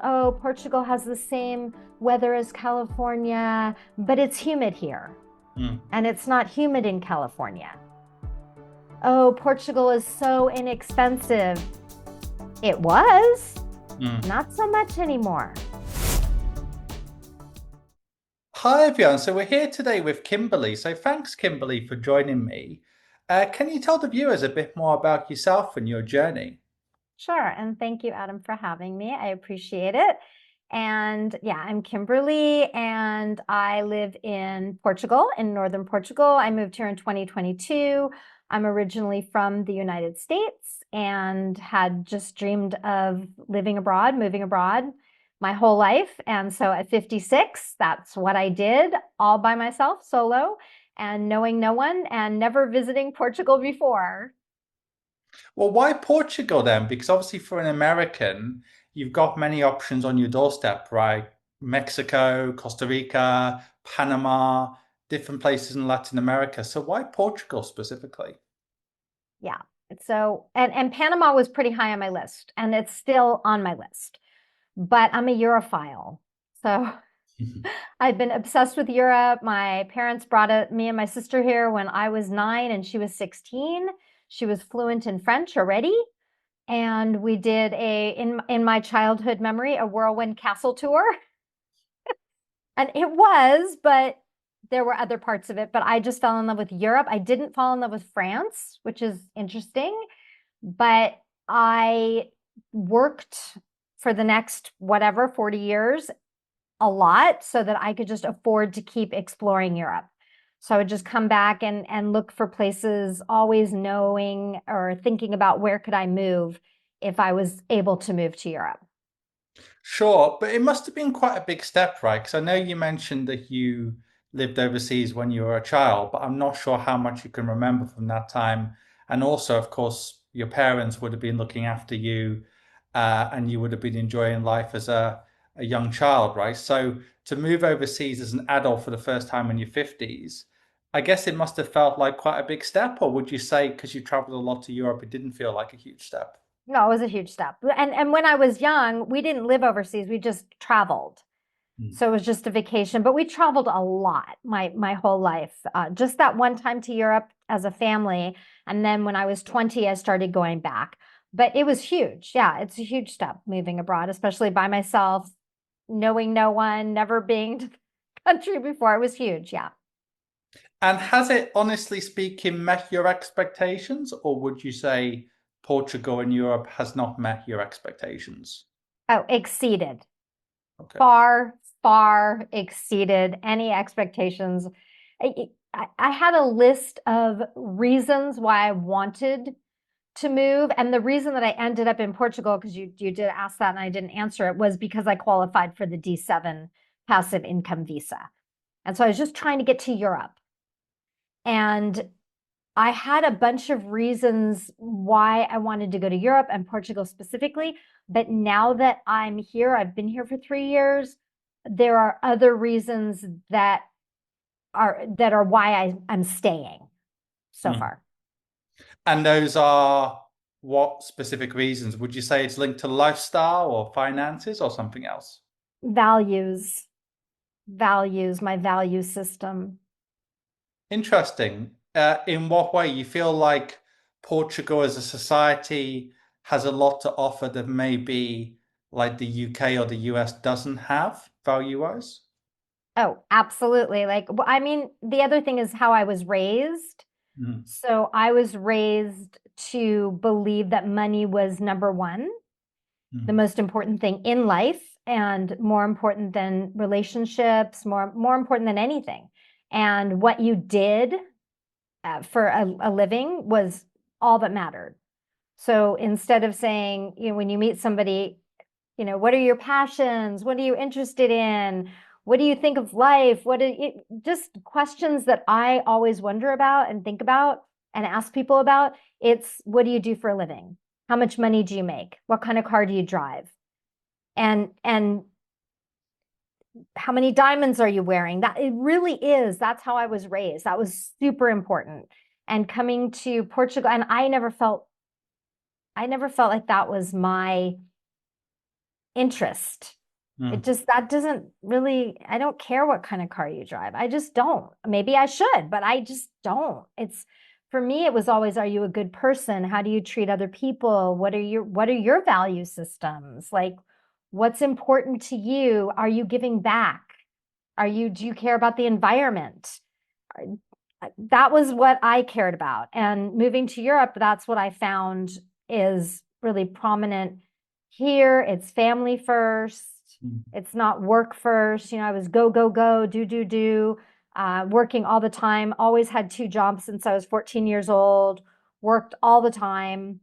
Oh, Portugal has the same weather as California, but it's humid here, Mm, and it's not humid in California. Oh, Portugal is so inexpensive. It was, mm. not so much anymore. Hi, everyone. So we're here today with Kimberly. So thanks, Kimberly, for joining me. Can you tell the viewers a bit more about yourself and your journey? Sure. And thank you, Adam, for having me. I appreciate it. And yeah, I'm Kimberly and I live in Portugal, in northern Portugal. I moved here in 2022. I'm originally from the United States and had just dreamed of living abroad, moving abroad my whole life. And so at 56, that's what I did all by myself, solo, and knowing no one and never visiting Portugal before. Well, why Portugal then? Because obviously, for an American, you've got many options on your doorstep, right? Mexico, Costa Rica, Panama, different places in Latin America. So why Portugal specifically? Yeah. So, and Panama was pretty high on my list, and it's still on my list. But I'm a Europhile. So I've been obsessed with Europe. My parents brought me and my sister here when I was 9 and she was 16. She was fluent in French already. And we did in my childhood memory, a whirlwind castle tour. And it was, but there were other parts of it. But I just fell in love with Europe. I didn't fall in love with France, which is interesting. But I worked for the next whatever 40 years a lot so that I could just afford to keep exploring Europe. So I would just come back and look for places, always knowing or thinking about where could I move if I was able to move to Europe. Sure, but it must have been quite a big step, right? Because I know you mentioned that you lived overseas when you were a child, but I'm not sure how much you can remember from that time. And also, of course, your parents would have been looking after you, and you would have been enjoying life as a young child, right? So to move overseas as an adult for the first time in your 50s, I guess it must have felt like quite a big step, or would you say because you traveled a lot to Europe, it didn't feel like a huge step? No, it was a huge step. And when I was young, we didn't live overseas. We just traveled. Mm. So it was just a vacation, but we traveled a lot my whole life. Just that one time to Europe as a family, and then when I was 20, I started going back. But it was huge. Yeah, it's a huge step moving abroad, especially by myself, knowing no one, never being to the country before. It was huge. Yeah. And has it, honestly speaking, met your expectations, or would you say Portugal and Europe has not met your expectations? Oh, exceeded. Okay. Far, far exceeded any expectations. I had a list of reasons why I wanted to move. And the reason that I ended up in Portugal, because you did ask that and I didn't answer it, was because I qualified for the D7 passive income visa. And so I was just trying to get to Europe. And I had a bunch of reasons why I wanted to go to Europe and Portugal specifically. But now that I'm here, I've been here for 3 years. There are other reasons that are why I'm staying so Mm. far. And those are what specific reasons? Would you say it's linked to lifestyle or finances or something else? Values, values, my value system. Interesting. In what way you feel like Portugal as a society has a lot to offer that maybe like the UK or the US doesn't have value-wise? Oh, absolutely. Like, I mean, the other thing is how I was raised. Mm. So I was raised to believe that money was number one, the Mm. most important thing in life, and more important than relationships, more important than anything. And what you did for a living was all that mattered. So instead of saying, when you meet somebody, what are your passions? What are you interested in? What do you think of life? Just questions that I always wonder about and think about and ask people about. It's what do you do for a living? How much money do you make? What kind of car do you drive? And how many diamonds are you wearing? That it really is. That's how I was raised. That was super important. And coming to Portugal, and I never felt like that was my interest. It Mm. just, that doesn't really, I don't care what kind of car you drive. I just don't. Maybe I should, but I just don't. It's for me, it was always, are you a good person? How do you treat other people? What are your value systems? Like, what's important to you? Are you giving back? Do you care about the environment? That was what I cared about. And moving to Europe, that's what I found is really prominent here. It's family first. Mm. It's not work first. I was go, go, go, do, working all the time. Always had two jobs since I was 14 years old, worked all the time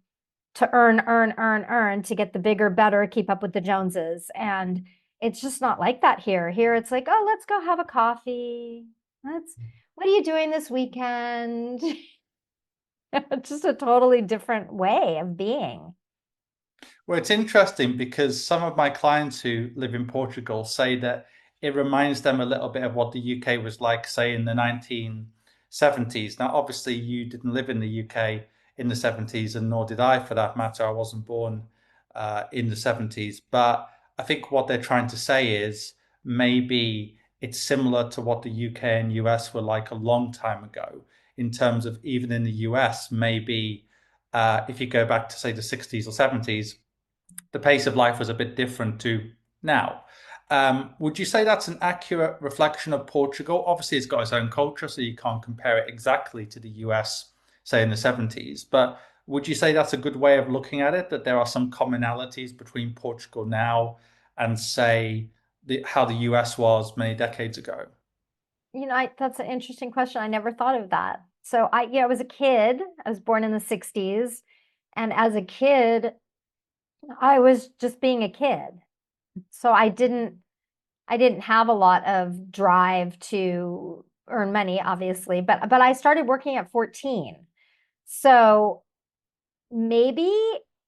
to earn to get the bigger, better, keep up with the Joneses. And it's just not like that here. Here it's like, oh, let's go have a coffee. What are you doing this weekend? It's just a totally different way of being. Well, it's interesting because some of my clients who live in Portugal say that it reminds them a little bit of what the UK was like, say, in the 1970s. Now, obviously, you didn't live in the UK in the 70s, and nor did I for that matter. I wasn't born in the 70s. But I think what they're trying to say is maybe it's similar to what the UK and US were like a long time ago, in terms of even in the US, maybe if you go back to, say, the 60s or 70s, the pace of life was a bit different to now. Would you say that's an accurate reflection of Portugal? Obviously, it's got its own culture, so you can't compare it exactly to the US, say in the 70s. But would you say that's a good way of looking at it, that there are some commonalities between Portugal now and, say, how the US was many decades ago? That's an interesting question. I never thought of that. So I was a kid. I was born in the 60s. And as a kid, I was just being a kid. So I didn't have a lot of drive to earn money, obviously, but I started working at 14. So maybe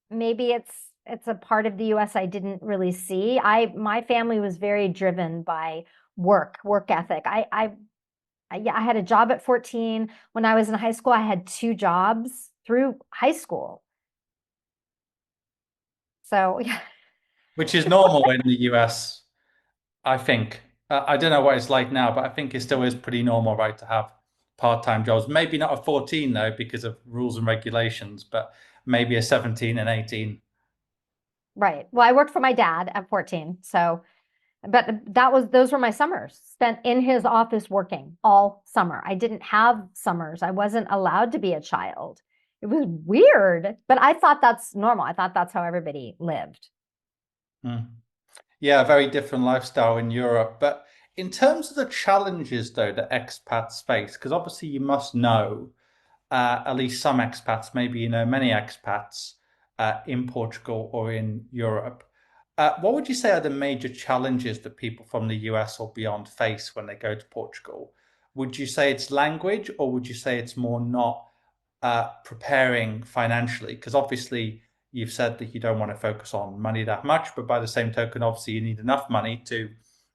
maybe it's a part of the US I didn't really see. My family was very driven by work ethic. Yeah, I had a job at 14. When I was in high school, I had two jobs through high school. So yeah, Which is normal in the US, I think. I don't know what it's like now, but I think it still is pretty normal, right, to have part-time jobs. Maybe not a 14 though, because of rules and regulations, but maybe a 17 and 18. right. Well, I worked for my dad at 14. So but those were my summers spent in his office working all summer. I didn't have summers. I wasn't allowed to be a child. It was weird, but I thought that's normal. I thought that's how everybody lived. Mm. Yeah, a very different lifestyle in Europe. But in terms of the challenges, though, that expats face, because obviously you must know at least some expats, maybe you know many expats in Portugal or in Europe. What would you say are the major challenges that people from the US or beyond face when they go to Portugal? Would you say it's language, or would you say it's more not preparing financially? Because obviously you've said that you don't want to focus on money that much, but by the same token, obviously you need enough money to,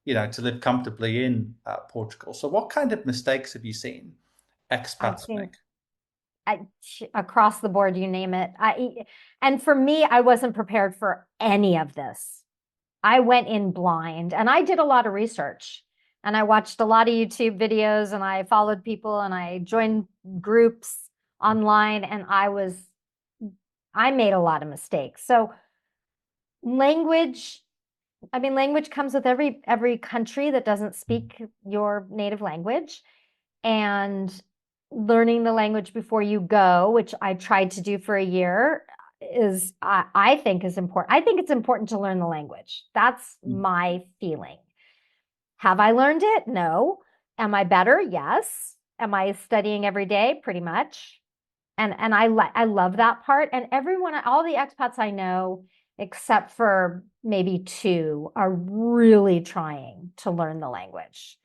to live comfortably in Portugal. So what kind of mistakes have you seen I've expats seen make? I, across the board, you name it. And for me, I wasn't prepared for any of this. I went in blind and I did a lot of research and I watched a lot of YouTube videos and I followed people and I joined groups online and I made a lot of mistakes. So language, I mean, language comes with every country that doesn't speak your native language, and learning the language before you go, which I tried to do for a year, I think is important. I think it's important to learn the language. That's my feeling. Have I learned it? No. Am I better? Yes. Am I studying every day? Pretty much. And I love that part. And all the expats I know, except for maybe two, are really trying to learn the language.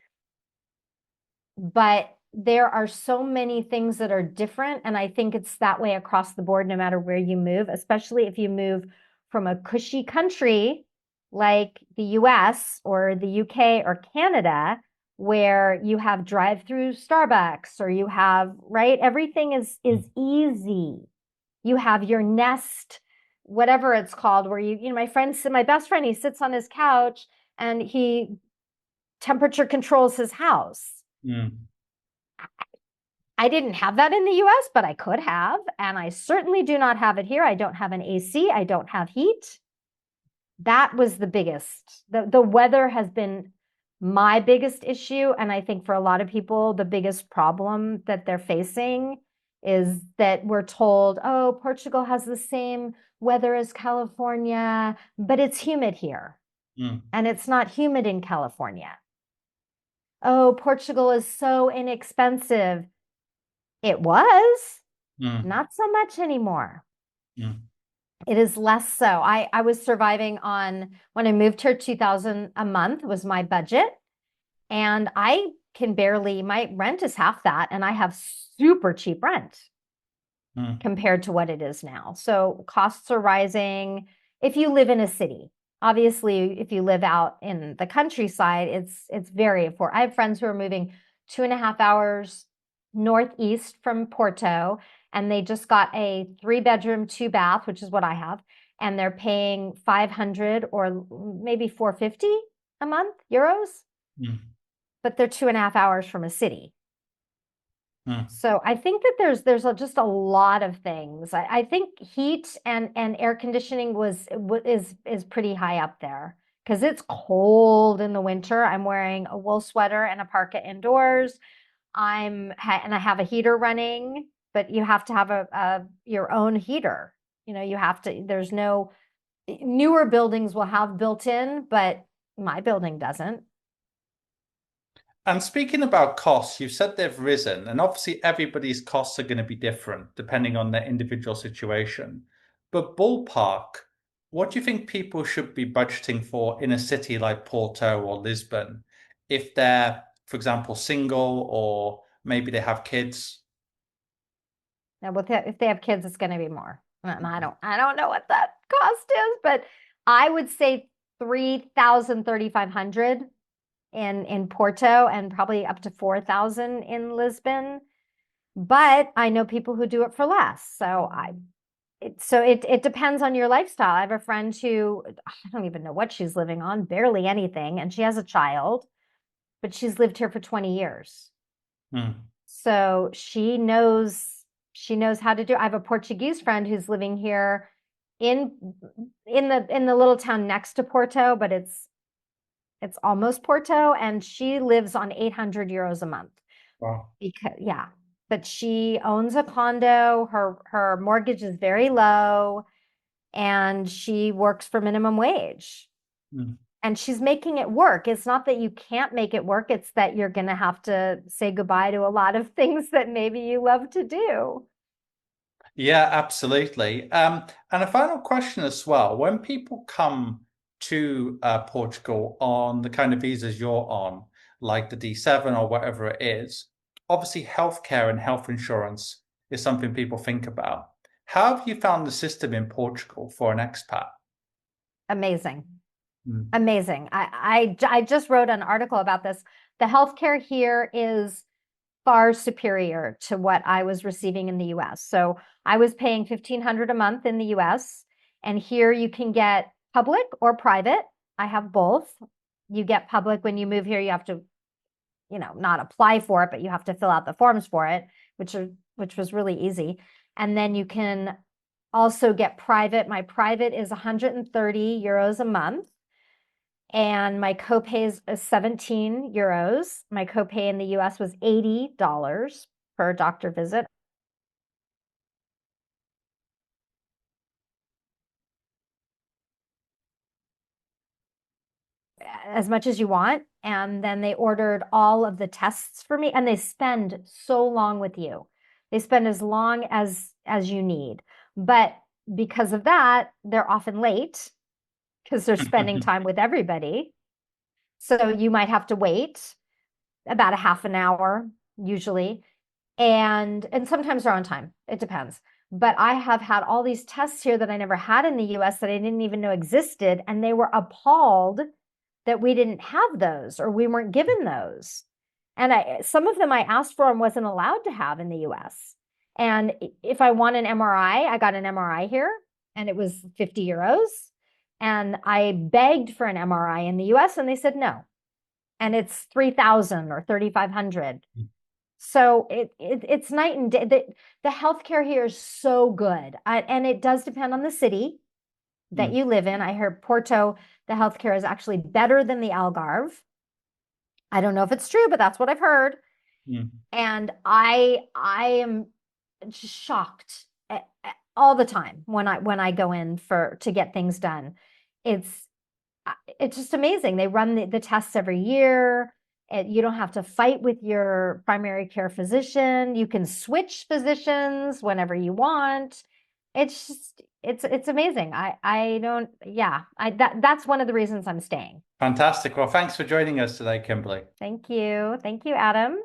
But there are so many things that are different. And I think it's that way across the board, no matter where you move, especially if you move from a cushy country like the US or the UK or Canada, where you have drive-through Starbucks or you have, right? Everything is easy. You have your Nest whatever it's called, where my best friend, he sits on his couch and he temperature controls his house. Mm. I didn't have that in the US, but I could have. And I certainly do not have it here. I don't have an AC. I don't have heat. That was the biggest. The weather has been my biggest issue. And I think for a lot of people, the biggest problem that they're facing is that we're told, oh, Portugal has the same weather as California, but it's humid here. Mm. And it's not humid in California. Oh, Portugal is so inexpensive. It was Mm. not so much anymore. Mm. It is less so. I was surviving on when I moved here, 2000 a month was my budget. And I can barely, my rent is half that, and I have super cheap rent Mm. compared to what it is now. So costs are rising. If you live in a city, obviously, if you live out in the countryside, it's very affordable. I have friends who are moving 2.5 hours northeast from Porto, and they just got a 3-bedroom, 2-bath, which is what I have, and they're paying 500 or maybe 450 a month euros, Mm. but they're 2.5 hours from a city. Mm. So I think that just a lot of things. I think heat and air conditioning is pretty high up there because it's cold in the winter. I'm wearing a wool sweater and a parka indoors. And I have a heater running, but you have to have your own heater. You have to. There's no newer buildings will have built in, but my building doesn't. And speaking about costs, you said they've risen, and obviously everybody's costs are going to be different depending on their individual situation. But ballpark, what do you think people should be budgeting for in a city like Porto or Lisbon if they're, for example, single or maybe they have kids? Now, if they have kids, it's going to be more. And I don't know what that cost is, but I would say 3,000, 3,500 in Porto and probably up to 4,000 in Lisbon. But I know people who do it for less. So it depends on your lifestyle. I have a friend who I don't even know what she's living on, barely anything, and she has a child, but she's lived here for 20 years. Mm. So she knows how to do. I have a Portuguese friend who's living here in in the little town next to Porto, but it's almost Porto, and she lives on 800 euros a month. Wow. Because yeah, but she owns a condo. Her mortgage is very low, and she works for minimum wage. Mm. And she's making it work. It's not that you can't make it work, it's that you're going to have to say goodbye to a lot of things that maybe you love to do. Yeah, absolutely. And a final question as well. When people come to Portugal on the kind of visas you're on, like the D7 or whatever it is, obviously healthcare and health insurance is something people think about. How have you found the system in Portugal for an expat? Amazing. Mm. Amazing. I just wrote an article about this. The healthcare here is far superior to what I was receiving in the US. So I was paying 1,500 a month in the US, and here you can get public or private. I have both. You get public when you move here. You have to, not apply for it, but you have to fill out the forms for it, which was really easy. And then you can also get private. My private is 130 euros a month, and my copay is 17 euros. My copay in the US was $80 per doctor visit. As much as you want. And then they ordered all of the tests for me, and they spend so long with you. They spend as long as you need. But because of that, they're often late because they're spending time with everybody. So you might have to wait about a half an hour usually. And sometimes they're on time. It depends. But I have had all these tests here that I never had in the US that I didn't even know existed, and they were appalled that we didn't have those or we weren't given those. And some of them I asked for and wasn't allowed to have in the US. And if I want an MRI, I got an MRI here, and it was 50 euros. And I begged for an MRI in the US and they said no. And it's 3,000 or 3,500. So it's night and day. The healthcare here is so good. And it does depend on the city that you live in. I heard Porto, the healthcare is actually better than the Algarve. I don't know if it's true, but that's what I've heard. Mm. And I am just shocked all the time when I go in to get things done. It's it's just amazing. They run the tests every year. You don't have to fight with your primary care physician. You can switch physicians whenever you want. It's just it's amazing. I don't yeah, that's one of the reasons I'm staying. Fantastic. Well, thanks for joining us today, Kimberly. Thank you. Thank you, Adam.